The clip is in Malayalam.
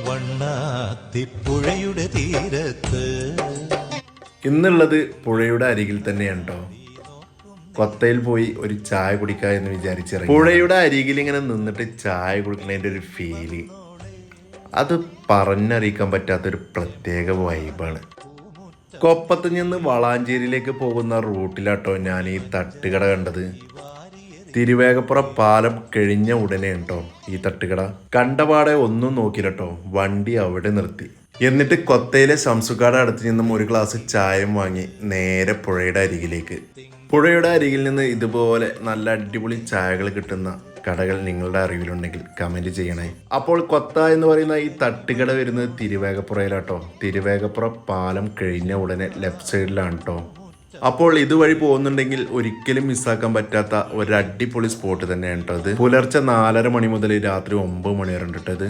വണ്ണാത്തിപ്പുഴയുടെ തീരത്ത്. ഇന്നുള്ളത് പുഴയുടെ അരികിൽ തന്നെയാണ് കേട്ടോ. കൊത്തയിൽ പോയി ഒരു ചായ കുടിക്കുക എന്ന് വിചാരിച്ചിറങ്ങി. പുഴയുടെ അരികിൽ ഇങ്ങനെ നിന്നിട്ട് ചായ കുടിക്കുന്നതിൻ്റെ ഒരു ഫീല് അത് പറഞ്ഞറിയിക്കാൻ പറ്റാത്തൊരു പ്രത്യേക വൈബാണ്. കൊപ്പത്ത് നിന്ന് വളാഞ്ചേരിയിലേക്ക് പോകുന്ന റൂട്ടിലാട്ടോ ഞാൻ ഈ തട്ടുകട കണ്ടത്. തിരുവേഗപ്പുറ പാലം കഴിഞ്ഞ ഉടനെ ഉണ്ടോ ഈ തട്ടുകട. കണ്ടപാടെ ഒന്നും നോക്കിയില്ലട്ടോ, വണ്ടി അവിടെ നിർത്തി. എന്നിട്ട് കൊത്തയിലെ ശംസുക്കാട് അടുത്ത് നിന്നും ഒരു ഗ്ലാസ് ചായയും വാങ്ങി നേരെ പുഴയുടെ അരികിലേക്ക്. പുഴയുടെ അരികിൽ നിന്ന് ഇതുപോലെ നല്ല അടിപൊളി ചായകൾ കിട്ടുന്ന കടകൾ നിങ്ങളുടെ അറിവിലുണ്ടെങ്കിൽ കമൻറ്റ് ചെയ്യണേ. അപ്പോൾ കൊത്ത എന്ന് പറയുന്ന ഈ തട്ടുകട വരുന്നത് തിരുവേഗപ്പുറയിലാട്ടോ. തിരുവേഗപ്പുറ പാലം കഴിഞ്ഞ ഉടനെ ലെഫ്റ്റ് സൈഡിലാണ് കേട്ടോ. അപ്പോൾ ഇതുവഴി പോകുന്നുണ്ടെങ്കിൽ ഒരിക്കലും മിസ്സാക്കാൻ പറ്റാത്ത ഒരു അടിപൊളി സ്പോട്ട് തന്നെയാണ് കേട്ടോ ഇത്. പുലർച്ചെ 4:30 മണി മുതൽ രാത്രി 9 മണി വരെ ഉണ്ട് കേട്ടോ ഇത്.